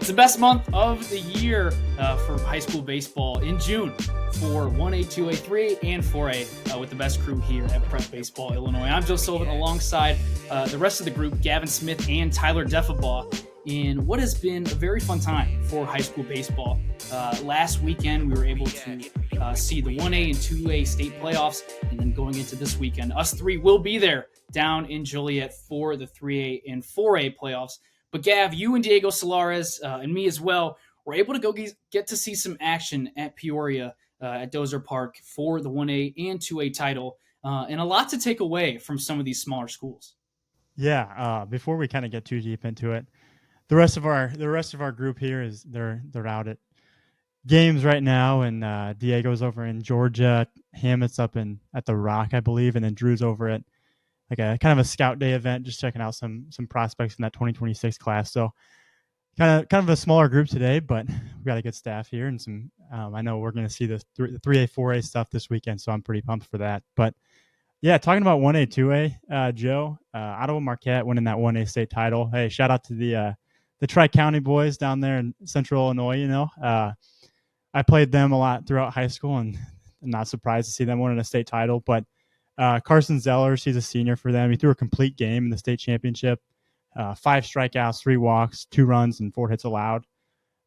It's the best month of the year for high school baseball in June for 1A, 2A, 3A, and 4A with the best crew here at Prep Baseball Illinois. I'm Joe Sullivan alongside the rest of the group, Gavin Smith and Tyler Deffabaugh, in what has been a very fun time for high school baseball. Last weekend, we were able to see the 1A and 2A state playoffs, and then going into this weekend, us three will be there down in Joliet for the 3A and 4A playoffs. But Gav, you and Diego Solares and me as well were able to go get to see some action at Peoria at Dozer Park for the 1A and 2A title, and a lot to take away from some of these smaller schools. Yeah, before we kind of get too deep into it, the rest of our group here is they're out at games right now, and Diego's over in Georgia, Hammett's up at the Rock, I believe, and then Drew's over at like a kind of a scout day event, just checking out some prospects in that 2026 class. So kind of a smaller group today, but we've got a good staff here, and some I know we're going to see the 3A, 4A stuff this weekend, so I'm pretty pumped for that. But yeah, talking about 1A, 2A, Joe, Ottawa Marquette winning that 1A state title. Hey, shout out to the Tri-County boys down there in Central Illinois. You know, I played them a lot throughout high school, and I'm not surprised to see them winning a state title. But Carson Zellers, he's a senior for them. He threw a complete game in the state championship, 5 strikeouts, 3 walks, 2 runs, and 4 hits allowed.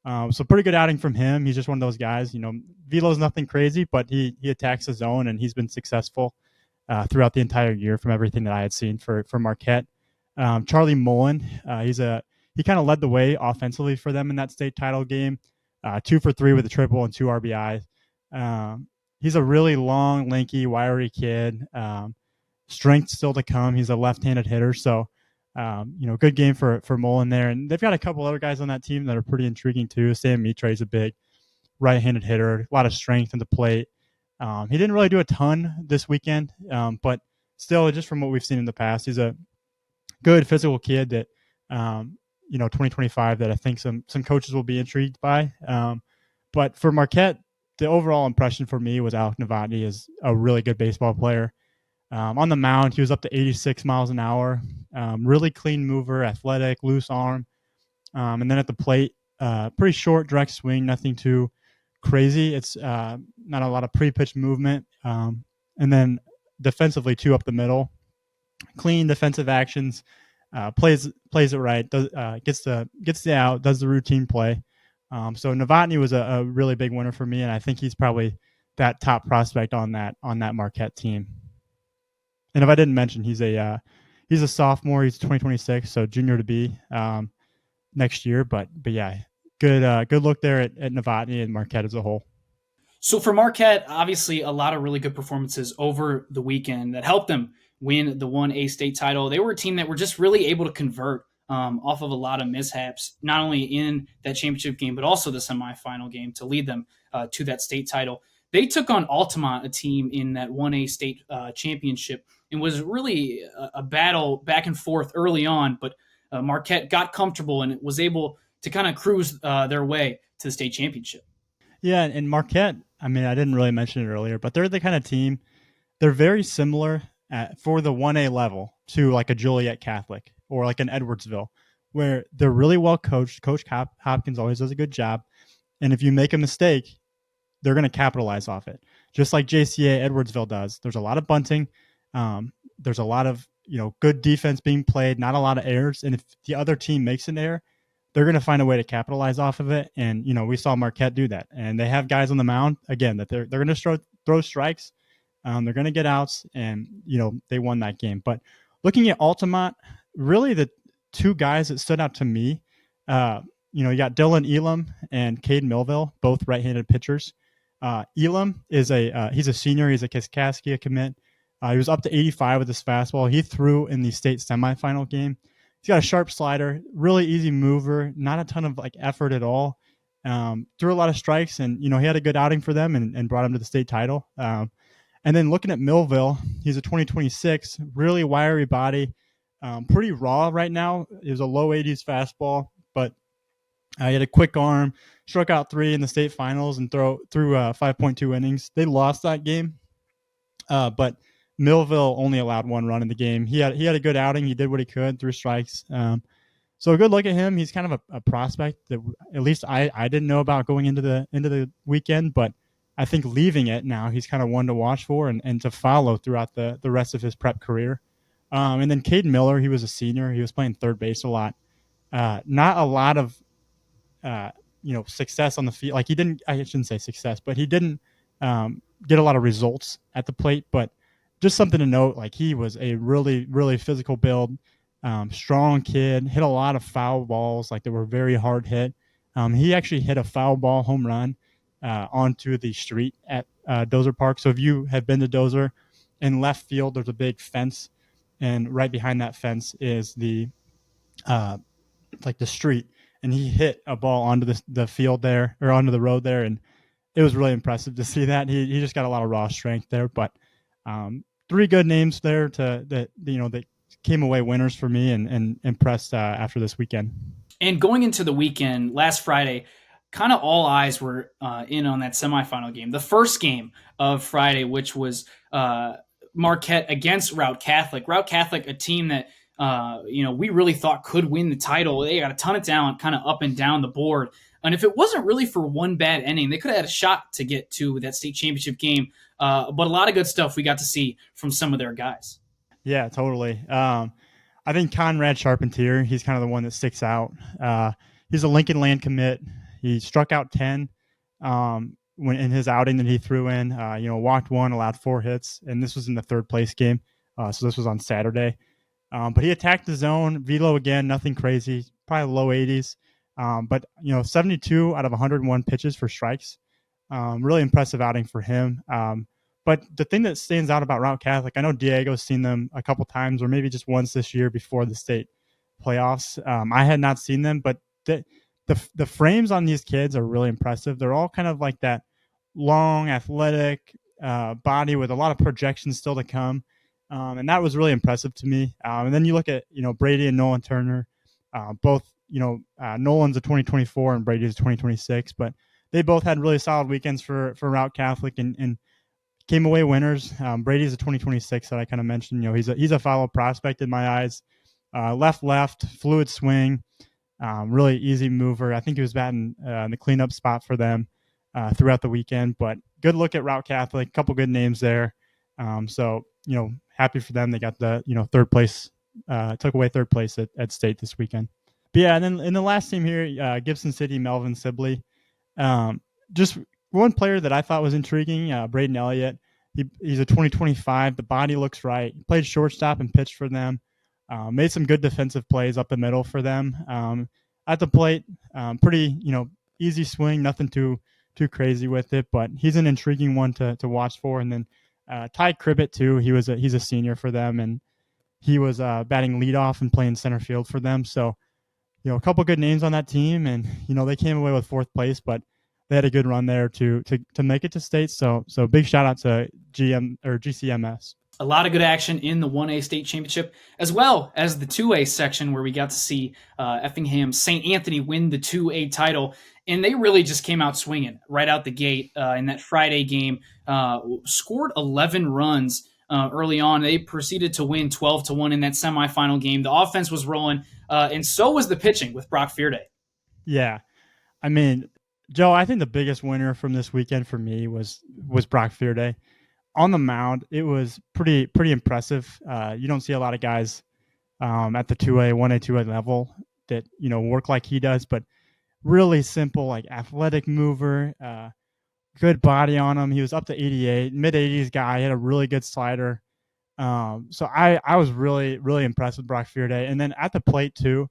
So pretty good outing from him. He's just one of those guys. You know, Velo's nothing crazy, but he attacks the zone, and he's been successful throughout the entire year from everything that I had seen for Marquette. Charlie Mullen, he kind of led the way offensively for them in that state title game. 2 for 3 with a triple and 2 RBIs. He's a really long, lanky, wiry kid. Strength still to come. He's a left-handed hitter, so good game for Mullen there. And they've got a couple other guys on that team that are pretty intriguing too. Sam Mitre is a big right-handed hitter, a lot of strength in the plate. He didn't really do a ton this weekend, but still, just from what we've seen in the past, he's a good physical kid that 2025 that I think some coaches will be intrigued by. But for Marquette, the overall impression for me was Alec Novotny is a really good baseball player. On the mound, he was up to 86 miles an hour. Really clean mover, athletic, loose arm. And then at the plate, pretty short, direct swing, nothing too crazy. It's not a lot of pre-pitch movement. And then defensively, too, up the middle. Clean defensive actions. Plays it right. Gets the out. Does the routine play. So Novotny was a really big winner for me, and I think he's probably that top prospect on that Marquette team. And if I didn't mention, he's a sophomore. He's 2026, so junior to be next year. But yeah, good look there at Novotny and Marquette as a whole. So for Marquette, obviously a lot of really good performances over the weekend that helped them win the 1A state title. They were a team that were just really able to convert off of a lot of mishaps, not only in that championship game, but also the semifinal game to lead them to that state title. They took on Altamont, a team in that 1A state championship, and was really a battle back and forth early on, but Marquette got comfortable and was able to kind of cruise their way to the state championship. Yeah, and Marquette, I mean, I didn't really mention it earlier, but they're the kind of team, they're very similar for the 1A level to like a Joliet Catholic or like an Edwardsville, where they're really well coached. Coach Hopkins always does a good job. And if you make a mistake, they're going to capitalize off it, just like JCA Edwardsville does. There's a lot of bunting. There's a lot of good defense being played, not a lot of errors. And if the other team makes an error, they're going to find a way to capitalize off of it. And, we saw Marquette do that. And they have guys on the mound, again, that they're going to throw strikes. They're going to get outs, and, they won that game. But looking at Altamont, really the 2 guys that stood out to me, you got Dylan Elam and Cade Millville, both right-handed pitchers. Elam is he's a senior. He's a Kaskaskia commit. He was up to 85 with his fastball. He threw in the state semifinal game. He's got a sharp slider, really easy mover, not a ton of effort at all. Threw a lot of strikes, and he had a good outing for them and brought him to the state title. And then looking at Millville, he's a 2026, really wiry body, pretty raw right now. It was a low 80s fastball, but he had a quick arm, struck out 3 in the state finals, and threw 5.2 innings. They lost that game, but Millville only allowed 1 run in the game. He had a good outing. He did what he could, threw strikes. So a good look at him. He's kind of a prospect that at least I didn't know about going into the weekend, but I think leaving it now, he's kind of one to watch for and to follow throughout the rest of his prep career. And then Caden Miller, he was a senior. He was playing third base a lot. Not a lot of uh, success on the field. Like he didn't, I shouldn't say success, but he didn't get a lot of results at the plate. But just something to note, like he was a really, really physical build, strong kid, hit a lot of foul balls, like they were very hard hit. He actually hit a foul ball home run onto the street at Dozer Park. So if you have been to Dozer, in left field, there's a big fence, and right behind that fence is the uh, like the street, and he hit a ball onto the field there or onto the road there, and it was really impressive to see that. He just got a lot of raw strength there, but three good names there that came away winners for me and impressed after this weekend. And going into the weekend, last Friday, kind of all eyes were in on that semifinal game, the first game of Friday, which was Marquette against Route Catholic. Route Catholic, a team that we really thought could win the title. They got a ton of talent, kind of up and down the board. And if it wasn't really for one bad inning, they could have had a shot to get to that state championship game. But a lot of good stuff we got to see from some of their guys. Yeah, totally. I think Conrad Charpentier, he's kind of the one that sticks out. He's a Lincoln Land commit. He struck out 10 when in his outing that he threw in. Walked one, allowed 4 hits, and this was in the third place game. So this was on Saturday. But he attacked the zone, velo again, nothing crazy, probably low 80s. But 72 out of 101 pitches for strikes. Really impressive outing for him. But the thing that stands out about Route Catholic, I know Diego's seen them a couple times, or maybe just once this year before the state playoffs. I had not seen them, but the frames on these kids are really impressive. They're all kind of like that long, athletic body with a lot of projections still to come. And that was really impressive to me. And then you look at, Brady and Nolan Turner, both, Nolan's a 2024 and Brady's a 2026, but they both had really solid weekends for Route Catholic and came away winners. Brady's a 2026 that I kind of mentioned. He's a follow prospect in my eyes. Left, fluid swing, really easy mover. I think he was batting in the cleanup spot for them throughout the weekend. But good look at Route Catholic. Couple good names there. So happy for them. They got the third place. Took away third place at state this weekend. But yeah, and then in the last team here, Gibson City, Melvin Sibley. Just one player that I thought was intriguing, Braden Elliott. He's a 2025. The body looks right. He played shortstop and pitched for them. Made some good defensive plays up the middle for them. At the plate, pretty easy swing, nothing too crazy with it. But he's an intriguing one to watch for. And then Ty Cribbett too. He's a senior for them, and he was batting leadoff and playing center field for them. So a couple good names on that team, and they came away with fourth place, but they had a good run there to make it to state. So big shout out to GCMS. A lot of good action in the 1A state championship, as well as the 2A section where we got to see Effingham St. Anthony win the 2A title. And they really just came out swinging right out the gate in that Friday game. Scored 11 runs early on. They proceeded to win 12-1 in that semifinal game. The offense was rolling, and so was the pitching with Brock Fearday. Yeah. I mean, Joe, I think the biggest winner from this weekend for me was Brock Fearday. On the mound, it was pretty impressive. You don't see a lot of guys at the 2A, 1A, 2A level that work like he does, but really simple, like athletic mover, good body on him. He was up to 88, mid 80s guy. He had a really good slider. So I was really impressed with Brock Fearday. And then at the plate too,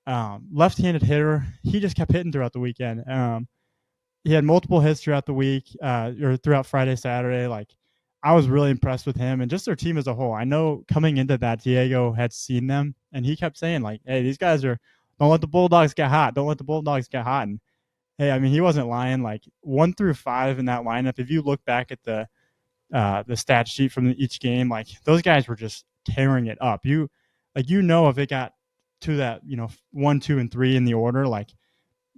left-handed hitter. He just kept hitting throughout the weekend. He had multiple hits throughout the week or throughout Friday, Saturday. Like I was really impressed with him and just their team as a whole. I know coming into that, Diego had seen them, and he kept saying like, "Hey, these guys are don't let the Bulldogs get hot. Don't let the Bulldogs get hot." And hey, I mean, he wasn't lying. Like 1 through 5 in that lineup. If you look back at the stat sheet from each game, like those guys were just tearing it up. If it got to that 1, 2, and 3 in the order, like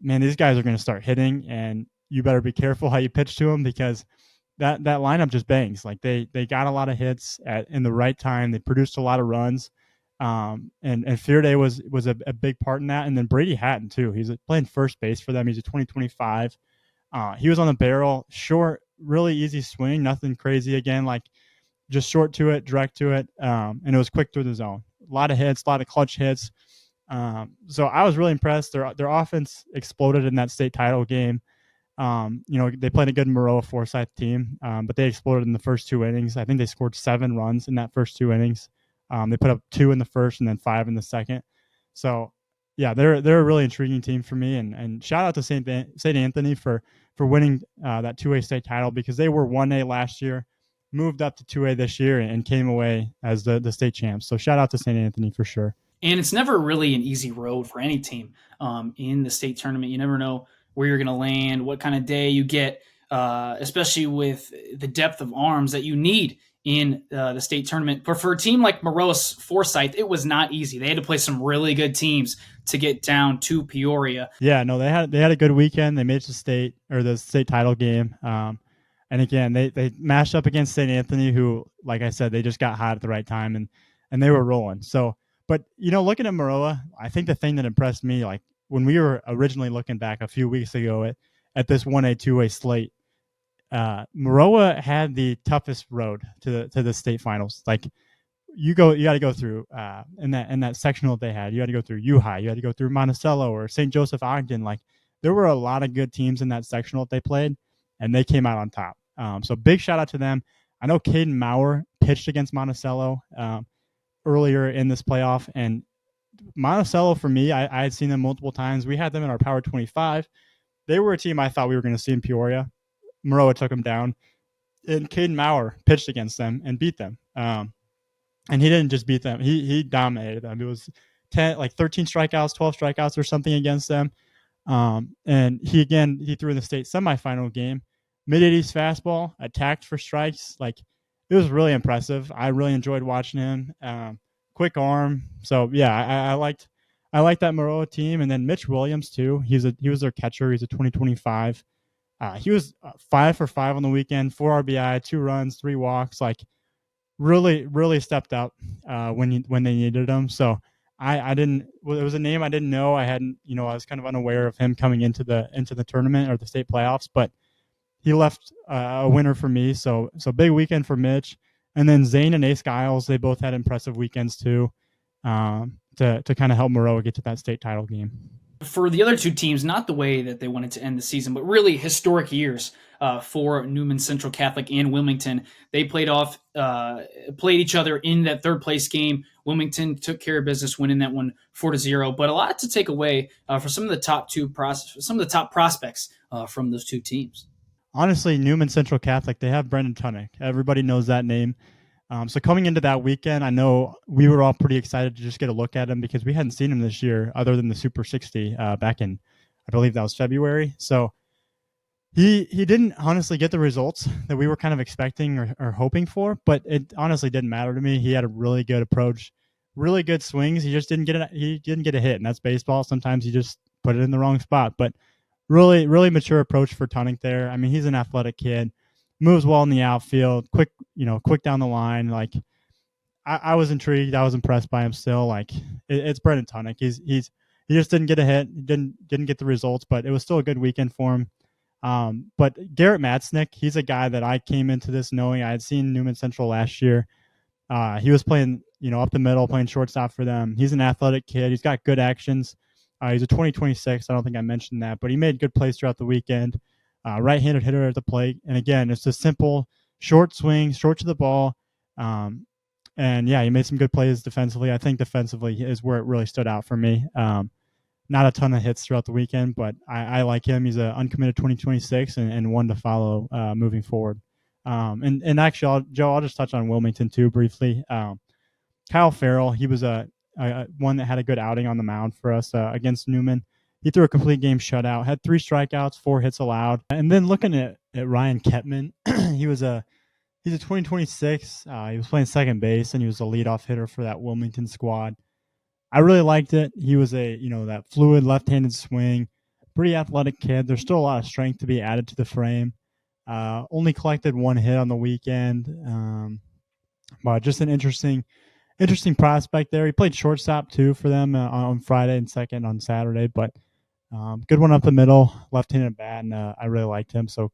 man, these guys are going to start hitting, and you better be careful how you pitch to them because that lineup just bangs. Like they got a lot of hits in the right time. They produced a lot of runs. And Fearday was a big part in that. And then Brady Hatton too. He's playing first base for them. He's a 2025. He was on the barrel, short, really easy swing, nothing crazy again, like just short to it, direct to it, and it was quick through the zone. A lot of hits, a lot of clutch hits. So I was really impressed. Their offense exploded in that state title game. They played a good Maroa Forsyth team, but they exploded in the first 2 innings. I think they scored 7 runs in that first 2 innings. They put up 2 in the first and then 5 in the second. So, yeah, they're a really intriguing team for me. And shout out to St. Anthony for winning that 2A state title, because they were 1A last year, moved up to 2A this year, and came away as the state champs. So shout out to St. Anthony for sure. And it's never really an easy road for any team in the state tournament. You never know where you're going to land, what kind of day you get, especially with the depth of arms that you need in the state tournament. But for a team like Maroa Forsyth, it was not easy. They had to play some really good teams to get down to Peoria. Yeah, no, they had a good weekend. They made it to the state title game. And again, they mashed up against St. Anthony, who, like I said, they just got hot at the right time, and they were rolling. So, but looking at Maroa, I think the thing that impressed me, like when we were originally looking back a few weeks ago at this 1A 2A slate, Maroa had the toughest road to the state finals. Like you got to go through in that sectional they had. You had to go through UHI, you had to go through Monticello or St. Joseph Ogden. Like there were a lot of good teams in that sectional that they played, and they came out on top. So big shout out to them. I know Caden Maurer pitched against Monticello earlier in this playoff, and Monticello, for me, I had seen them multiple times. We had them in our Power 25. They were a team I thought we were going to see in Peoria. Maroa took them down, and Caden Maurer pitched against them and beat them. And he didn't just beat them; he dominated them. It was 13 strikeouts, 12 strikeouts, or something against them. And he threw in the state semifinal game, mid-80s fastball, attacked for strikes. Like it was really impressive. I really enjoyed watching him. Quick arm. So yeah, I liked that Maroa team. And then Mitch Williams too. He was their catcher. He's a 2025. He was 5 for 5 on the weekend, 4 RBI, 2 runs, 3 walks. Like really, really stepped up when they needed him. So I didn't. Well, it was a name I didn't know. I hadn't. I was kind of unaware of him coming into the tournament or the state playoffs. But he left a winner for me. So big weekend for Mitch. And then Zane and Ace Giles, they both had impressive weekends too, to kind of help Maroa get to that state title game. For the other two teams, not the way that they wanted to end the season, but really historic years for Newman Central Catholic and Wilmington. They played each other in that third place game. Wilmington took care of business, winning that one 4-0. But a lot to take away for some of the top prospects from those two teams. Honestly, Newman Central Catholic, they have Brendan Tunnick. Everybody knows that name. So coming into that weekend, I know we were all pretty excited to just get a look at him because we hadn't seen him this year other than the Super 60 back in, I believe that was February. So he didn't honestly get the results that we were kind of expecting or hoping for, but it honestly didn't matter to me. He had a really good approach, really good swings. He just didn't get a hit, and that's baseball. Sometimes you just put it in the wrong spot, but really, really mature approach for Tunnick there. I mean, he's an athletic kid, moves well in the outfield, quick down the line. Like I was intrigued. I was impressed by him still. Like it's Brendan Tunnick. He just didn't get a hit, didn't get the results, but it was still a good weekend for him. But Garrett Matznick, he's a guy that I came into this knowing. I had seen Newman Central last year. He was playing, up the middle, playing shortstop for them. He's an athletic kid. He's got good actions. He's a 2026. I don't think I mentioned that, but he made good plays throughout the weekend. Right-handed hitter at the plate. And again, it's a simple short swing, short to the ball. And yeah, he made some good plays defensively. I think defensively is where it really stood out for me. Not a ton of hits throughout the weekend, but I like him. He's an uncommitted 2026 and one to follow moving forward. And actually, I'll just touch on Wilmington too briefly. Kyle Farrell, he was one that had a good outing on the mound for us against Newman. He threw a complete game shutout, had 3 strikeouts, 4 hits allowed. And then looking at Ryan Ketman, he's a 2026. He was playing second base, and he was a leadoff hitter for that Wilmington squad. I really liked it. He was that fluid left-handed swing, pretty athletic kid. There's still a lot of strength to be added to the frame. Only collected 1 hit on the weekend, but just an interesting interesting prospect there. He played shortstop too for them on Friday and second on Saturday, but good one up the middle, left-handed bat, and I really liked him. So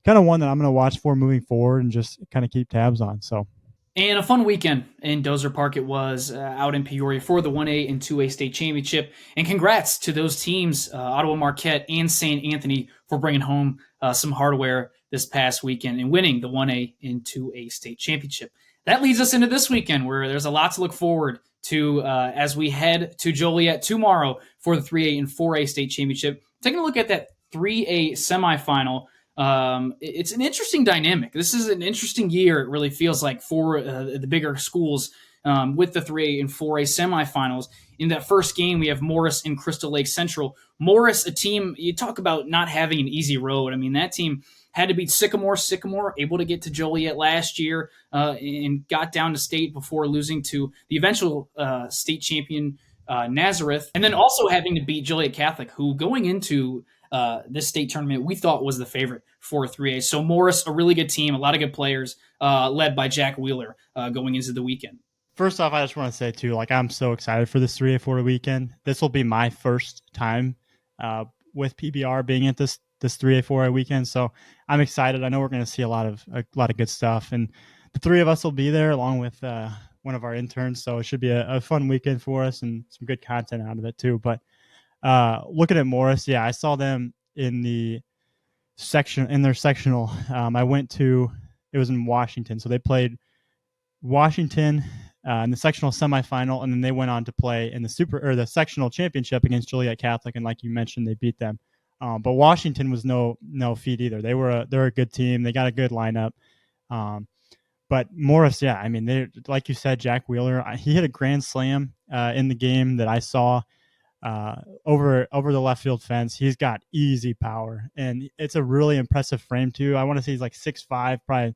kind of one that I'm going to watch for moving forward and just kind of keep tabs on. So And a fun weekend in Dozer Park it was out in Peoria for the 1A and 2A state championship. And congrats to those teams, Ottawa Marquette and St. Anthony, for bringing home some hardware this past weekend and winning the 1A and 2A state championship. That leads us into this weekend where there's a lot to look forward to as we head to Joliet tomorrow for the 3A and 4A state championship. Taking a look at that 3A semifinal. It's an interesting dynamic. This is an interesting year. It really feels like for the bigger schools with the 3A and 4A semifinals. In that first game, we have Morris and Crystal Lake Central. Morris, a team, you talk about not having an easy road. I mean, that team had to beat Sycamore. Sycamore able to get to Joliet last year and got down to state before losing to the eventual state champion Nazareth. And then also having to beat Joliet Catholic, who going into this state tournament we thought was the favorite for 3A. So Morris, a really good team, a lot of good players, led by Jack Wheeler going into the weekend. first off, I just want to say too, like I'm so excited for this 3A 4A weekend. This will be my first time with PBR being at this 3A 4A weekend, so I'm excited. I know we're going to see a lot of good stuff, and the three of us will be there along with one of our interns. So it should be a fun weekend for us and some good content out of it too. But looking at Morris, yeah, I saw them in their sectional. I went to, it was in Washington, so they played Washington in the sectional semifinal, and then they went on to play in the sectional championship against Joliet Catholic, and like you mentioned, they beat them. But Washington was no feat either. They're a good team. They got a good lineup. But Morris, yeah, I mean, they, like you said, Jack Wheeler, he hit a grand slam in the game that I saw over the left field fence. He's got easy power, and it's a really impressive frame too. I want to say he's like 6'5", probably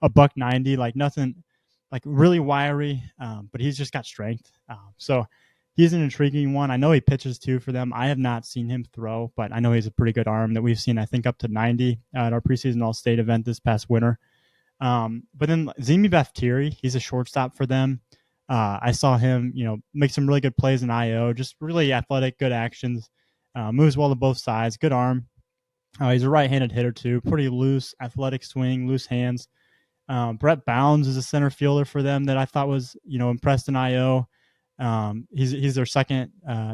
a $190, like nothing, like really wiry, but he's just got strength. So he's an intriguing one. I know he pitches too for them. I have not seen him throw, but I know he's a pretty good arm that we've seen, I think, up to 90 at our preseason All-State event this past winter. But then Zimi Baftiri, he's a shortstop for them. I saw him, make some really good plays in IO, just really athletic, good actions, moves well to both sides, good arm. He's a right-handed hitter too, pretty loose, athletic swing, loose hands. Brett Bounds is a center fielder for them that I thought was, impressed in IO. He's their second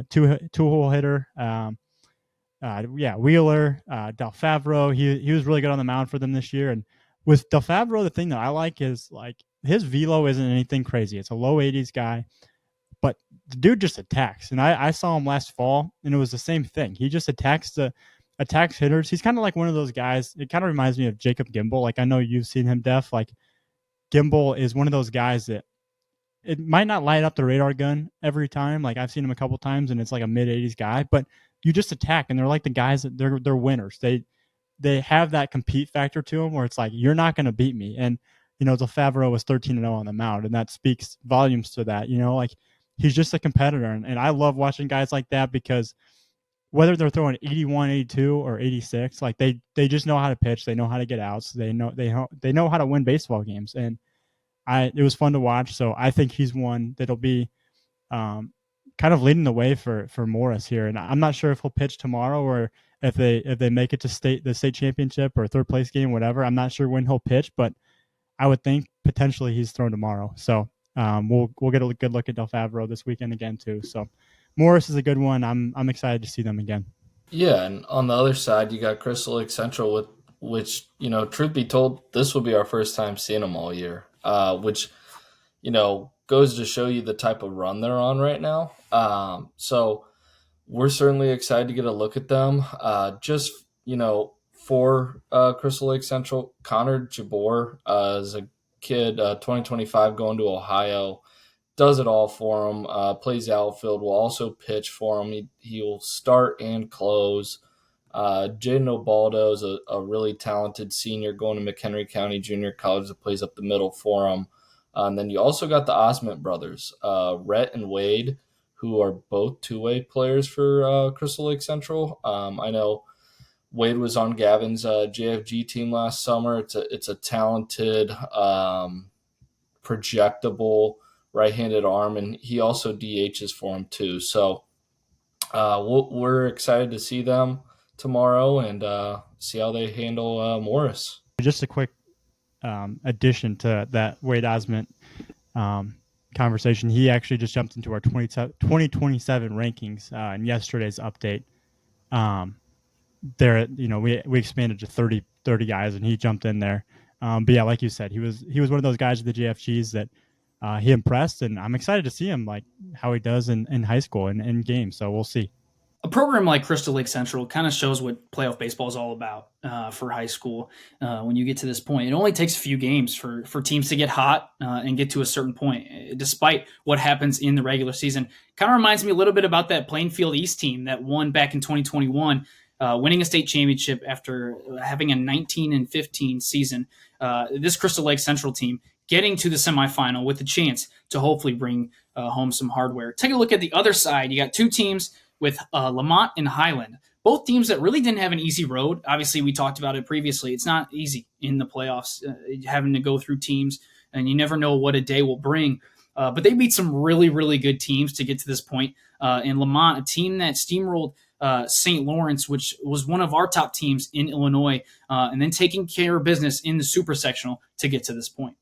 two-hole hitter. Wheeler, Del Favreau, he was really good on the mound for them this year. And with Del Favreau, the thing that I like is like his velo isn't anything crazy. It's a low 80s guy, but the dude just attacks. And I saw him last fall, and it was the same thing. He just attacks hitters. He's kind of like one of those guys. It kind of reminds me of Jacob Gimbel. Like I know you've seen him, Def. Like Gimbel is one of those guys that it might not light up the radar gun every time. Like I've seen him a couple times, and it's like a mid 80s guy, but you just attack, and they're like the guys that they're winners. They have that compete factor to them where it's like, you're not going to beat me. And, Del Favreau was 13-0 on the mound, and that speaks volumes to that. Like he's just a competitor. And I love watching guys like that because whether they're throwing 81, 82, or 86, like they just know how to pitch. They know how to get outs. They know how to win baseball games. And it was fun to watch. So I think he's one that'll be kind of leading the way for Morris here. And I'm not sure if he'll pitch tomorrow or if they make it to the state championship or third place game, whatever. I'm not sure when he'll pitch, but I would think potentially he's thrown tomorrow. So we'll get a good look at Del Favreau this weekend again too. So Morris is a good one. I'm excited to see them again. Yeah, and on the other side, you got Crystal Lake Central, which truth be told, this will be our first time seeing them all year, which goes to show you the type of run they're on right now. So we're certainly excited to get a look at them. For Crystal Lake Central, Connor Jabor is a kid, 2025, going to Ohio, does it all for him, plays outfield, will also pitch for him. He'll start and close. Jaden Obaldo is a really talented senior going to McHenry County Junior College that plays up the middle for him. And then you also got the Osment brothers, Rhett and Wade, who are both two-way players for Crystal Lake Central. I know Wade was on Gavin's JFG team last summer. It's a talented, projectable, right-handed arm, and he also DHs for him too. So we're excited to see them tomorrow and see how they handle Morris. Just a quick addition to that Wade Osment conversation. He actually just jumped into our 2027 rankings in yesterday's update. There, we expanded to 30 guys, and he jumped in there. But yeah, like you said, he was one of those guys at the JFGs that he impressed, and I'm excited to see him, like how he does in high school and in games. So we'll see. A program like Crystal Lake Central kind of shows what playoff baseball is all about for high school. When you get to this point, it only takes a few games for teams to get hot and get to a certain point, despite what happens in the regular season. Kind of reminds me a little bit about that Plainfield East team that won back in 2021, winning a state championship after having a 19-15 season. This Crystal Lake Central team getting to the semifinal with a chance to hopefully bring home some hardware. Take a look at the other side. You got two teams with Lamont and Highland, both teams that really didn't have an easy road. Obviously, we talked about it previously. It's not easy in the playoffs, having to go through teams, and you never know what a day will bring. But they beat some really, really good teams to get to this point. And Lamont, a team that steamrolled St. Lawrence, which was one of our top teams in Illinois, and then taking care of business in the super sectional to get to this point.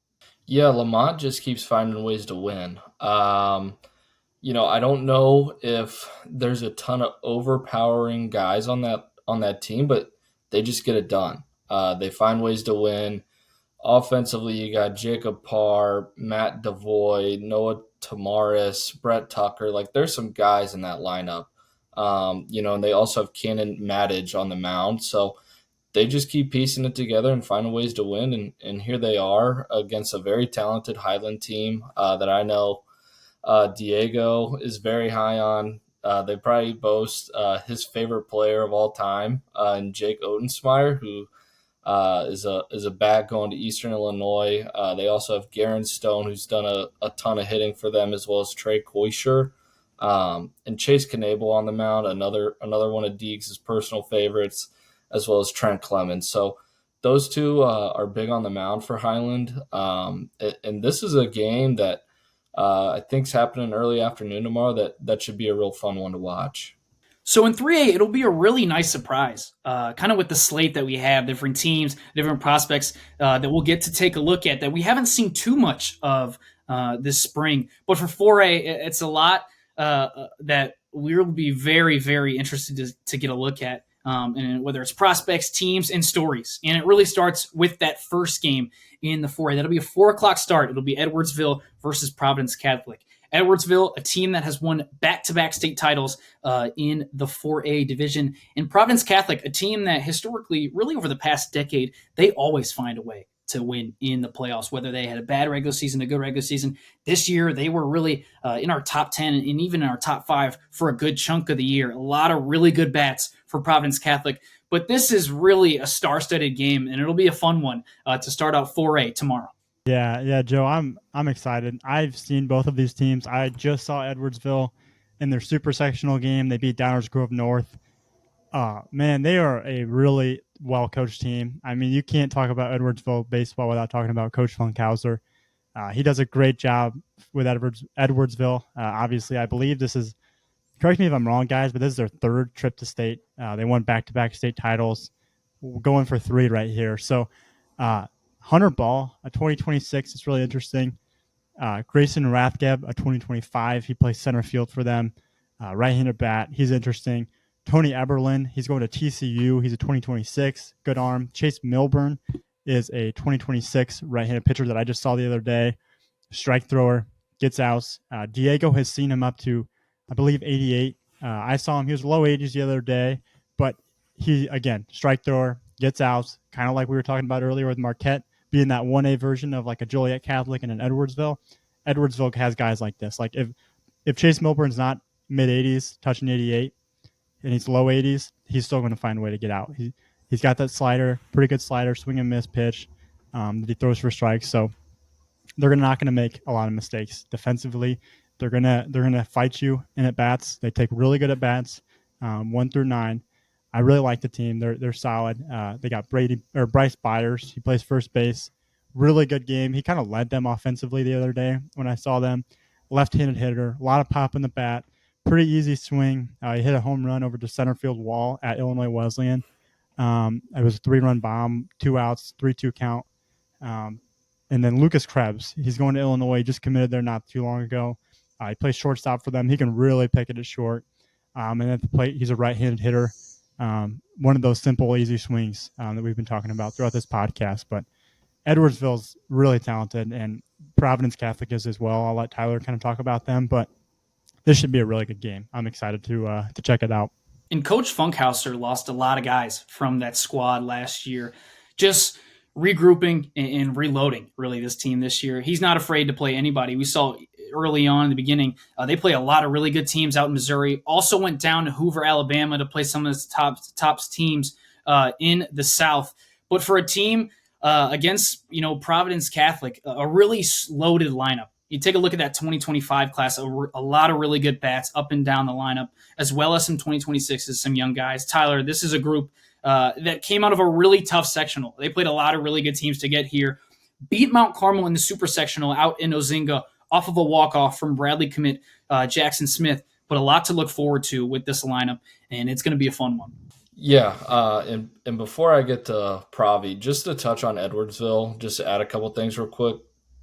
Yeah, Lamont just keeps finding ways to win. I don't know if there's a ton of overpowering guys on that team, but they just get it done. They find ways to win. Offensively, you got Jacob Parr, Matt Devoy, Noah Tamaris, Brett Tucker. Like, there's some guys in that lineup. And they also have Cannon Maddage on the mound. So they just keep piecing it together and finding ways to win. And here they are against a very talented Highland team that I know Diego is very high on. They probably boast his favorite player of all time, and Jake Otensmeyer, who is a bat going to Eastern Illinois. They also have Garen Stone, who's done a ton of hitting for them, as well as Trey Koisher, and Chase Knable on the mound, another one of Deegs' personal favorites, as well as Trent Clemens. So those two are big on the mound for Highland, and this is a game that I think's happening early afternoon tomorrow. That should be a real fun one to watch. So in 3A, it'll be a really nice surprise, kind of with the slate that we have, different teams, different prospects that we'll get to take a look at that we haven't seen too much of this spring. But for 4A, it's a lot that we'll be very, very interested to get a look at, and whether it's prospects, teams, and stories. And it really starts with that first game in the 4A. That'll be a 4 o'clock start. It'll be Edwardsville versus Providence Catholic. Edwardsville, a team that has won back-to-back state titles in the 4A division. And Providence Catholic, a team that historically, really over the past decade, they always find a way to win in the playoffs, whether they had a bad regular season, a good regular season. This year, they were really in our top 10 and even in our top 5 for a good chunk of the year. A lot of really good bats for Providence Catholic. But this is really a star-studded game, and it'll be a fun one to start out 4A tomorrow. Yeah, Joe, I'm excited. I've seen both of these teams. I just saw Edwardsville in their super sectional game. They beat Downers Grove North. Man, they are a really well-coached team. I mean, you can't talk about Edwardsville baseball without talking about Coach Funkhauser. He does a great job with Edwardsville. Obviously, I believe this is, correct me if I'm wrong, guys, but this is their third trip to state. They won back-to-back state titles. We're going for 3 right here. So, Hunter Ball, a 2026, it's really interesting. Grayson Rathgeb, a 2025, he plays center field for them. Right-handed bat, he's interesting. Tony Eberlin, he's going to TCU. He's a 2026, good arm. Chase Milburn is a 2026 right-handed pitcher that I just saw the other day. Strike thrower, gets outs. Diego has seen him up to, I believe, 88. I saw him, he was low 80s the other day, but he, again, strike thrower, gets outs, kind of like we were talking about earlier with Marquette being that 1A version of like a Joliet Catholic and an Edwardsville. Edwardsville has guys like this. Like if Chase Milburn's not mid-80s, touching 88, and he's low 80s, he's still going to find a way to get out. He's got that slider, pretty good slider, swing and miss pitch that he throws for strikes. So they're not going to make a lot of mistakes defensively. They're gonna fight you in at bats. They take really good at bats, 1 through 9. I really like the team. They're solid. They got Bryce Byers. He plays first base. Really good game. He kind of led them offensively the other day when I saw them. left-handed hitter, a lot of pop in the bat, pretty easy swing. He hit a home run over the center field wall at Illinois Wesleyan. It was a 3-run bomb, 2 outs, 3-2 count. And then Lucas Krebs, he's going to Illinois. He just committed there not too long ago. He plays shortstop for them. He can really pick it at short. And at the plate, he's a right-handed hitter. One of those simple, easy swings that we've been talking about throughout this podcast. But Edwardsville's really talented, and Providence Catholic is as well. I'll let Tyler kind of talk about them, but this should be a really good game. I'm excited to check it out. And Coach Funkhauser lost a lot of guys from that squad last year. Just regrouping and reloading, really, this team this year. He's not afraid to play anybody. We saw early on in the beginning, they play a lot of really good teams out in Missouri. Also went down to Hoover, Alabama to play some of the top teams in the South. But for a team against, Providence Catholic, a really loaded lineup. You take a look at that 2025 class, a lot of really good bats up and down the lineup, as well as some 2026s, some young guys. Tyler, this is a group that came out of a really tough sectional. They played a lot of really good teams to get here. Beat Mount Carmel in the super sectional out in Ozinga off of a walk-off from Bradley commit Jackson Smith. But a lot to look forward to with this lineup, and it's going to be a fun one. Yeah, and before I get to Provi, just to touch on Edwardsville, just to add a couple things real quick,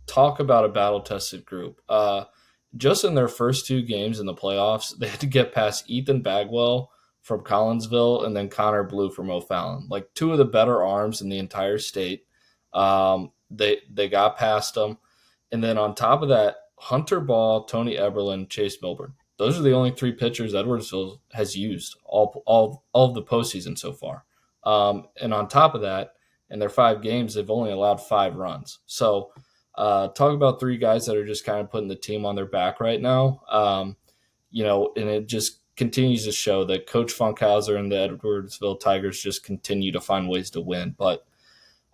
talk about a battle-tested group. Just in their first 2 games in the playoffs, they had to get past Ethan Bagwell from Collinsville and then Connor Blue from O'Fallon. Like 2 of the better arms in the entire state. They got past them. And then on top of that, Hunter Ball, Tony Eberlin, Chase Milburn. Those are the only 3 pitchers Edwardsville has used all of the postseason so far. And on top of that, in their 5 games, they've only allowed 5 runs. So talk about 3 guys that are just kind of putting the team on their back right now. And it just continues to show that Coach Funkhauser and the Edwardsville Tigers just continue to find ways to win. But,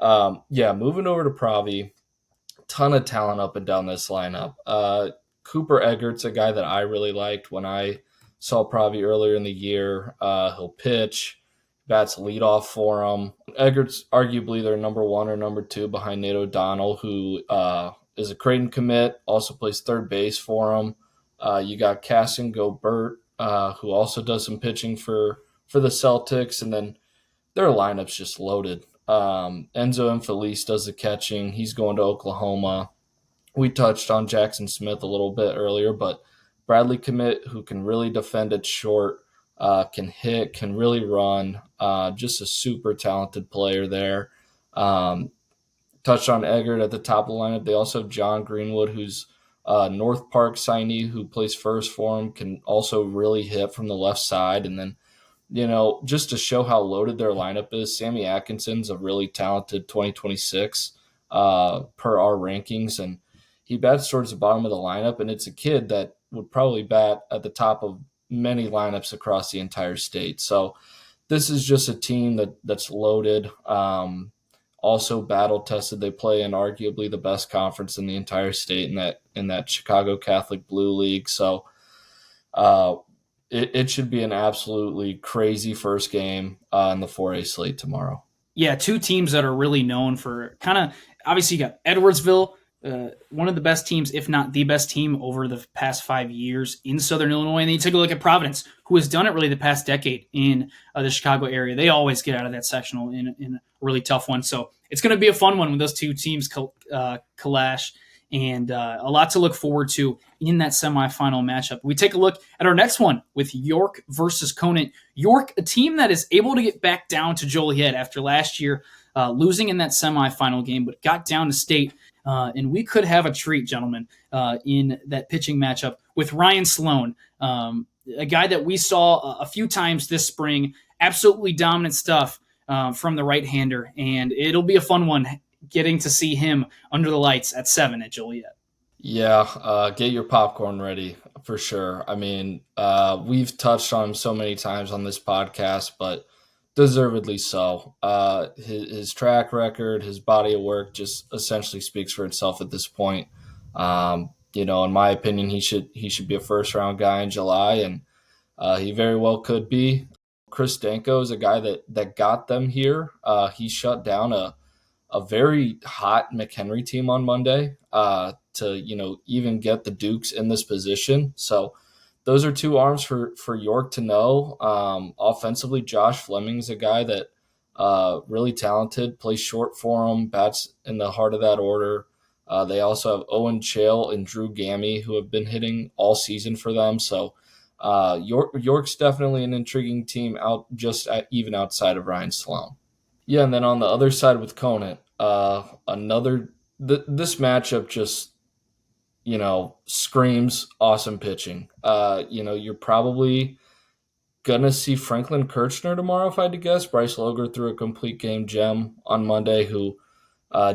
moving over to Provi, ton of talent up and down this lineup. Cooper Eggert's a guy that I really liked when I saw Provi earlier in the year. He'll pitch, bats leadoff for him. Eggert's arguably their number 1 or number 2 behind Nate O'Donnell, who is a Creighton commit, also plays third base for him. You got Casson Gobert, who also does some pitching for the Celtics, and then their lineup's just loaded. Enzo Infelice does the catching. He's going to Oklahoma. We touched on Jackson Smith a little bit earlier, but Bradley commit, who can really defend it short, can hit, can really run, just a super talented player there. Touched on Eggert at the top of the lineup. They also have John Greenwood, who's North Park signee who plays first for him, can also really hit from the left side. And then, just to show how loaded their lineup is, Sammy Atkinson's a really talented 2026 per our rankings, and he bats towards the bottom of the lineup, and it's a kid that would probably bat at the top of many lineups across the entire state. So this is just a team that's loaded, also battle-tested. They play in arguably the best conference in the entire state in that Chicago Catholic Blue League. So it should be an absolutely crazy first game in the 4A slate tomorrow. Yeah, 2 teams that are really known for kind of – obviously you got Edwardsville, one of the best teams, if not the best team over the past 5 years in Southern Illinois. And then you take a look at Providence, who has done it really the past decade in the Chicago area. They always get out of that sectional in a really tough one. So it's going to be a fun one when those 2 teams clash, and a lot to look forward to in that semifinal matchup. We take a look at our next one with York versus Conant. York, a team that is able to get back down to Joliet after last year losing in that semifinal game, but got down to state. And we could have a treat, gentlemen, in that pitching matchup with Ryan Sloan, a guy that we saw a few times this spring. Absolutely dominant stuff from the right-hander, and it'll be a fun one getting to see him under the lights at 7 at Joliet. Yeah, get your popcorn ready for sure. I mean, we've touched on him so many times on this podcast, but deservedly so. His track record, his body of work just essentially speaks for itself at this point. In my opinion, he should be a first-round guy in July, and he very well could be. Chris Danko is a guy that got them here. He shut down a very hot McHenry team on Monday. to even get the Dukes in this position. So those are two arms for York to know. Offensively, Josh Fleming's a guy that really talented, plays short for him, bats in the heart of that order. They also have Owen Chael and Drew Gammy, who have been hitting all season for them. So York's definitely an intriguing team even outside of Ryan Sloan. Yeah, and then on the other side with Conant, this matchup just screams awesome pitching. You're probably gonna see Franklin Kirchner tomorrow, if I had to guess. Bryce Loger threw a complete game gem on Monday. Who,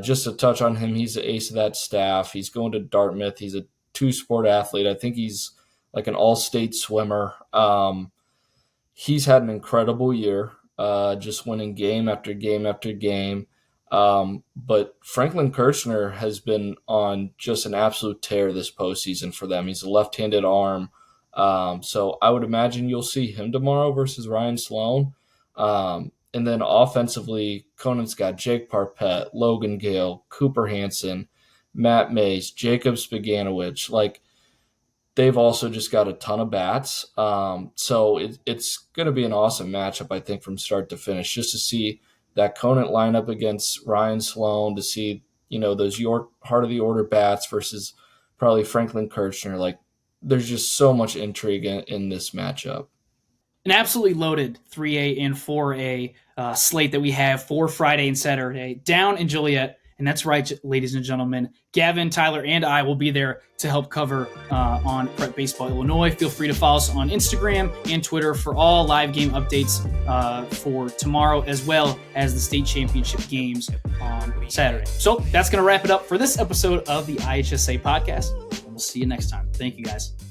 just to touch on him, he's the ace of that staff. He's going to Dartmouth. He's a two-sport athlete. I think he's like an all-state swimmer. He's had an incredible year, just winning game after game after game. But Franklin Kirchner has been on just an absolute tear this postseason for them. He's a left-handed arm. So I would imagine you'll see him tomorrow versus Ryan Sloan. And then offensively, Conant's got Jake Parpet, Logan Gale, Cooper Hansen, Matt Mays, Jacob Spiganowicz. Like, they've also just got a ton of bats. So it's going to be an awesome matchup, I think, from start to finish, just to see that Conant lineup against Ryan Sloan, to see, those York heart of the order bats versus probably Franklin Kirchner. Like, there's just so much intrigue in this matchup. An absolutely loaded 3A and 4A slate that we have for Friday and Saturday down in Joliet. And that's right, ladies and gentlemen. Gavin, Tyler, and I will be there to help cover on Prep Baseball Illinois. Feel free to follow us on Instagram and Twitter for all live game updates for tomorrow, as well as the state championship games on Saturday. So that's going to wrap it up for this episode of the IHSA podcast. And we'll see you next time. Thank you, guys.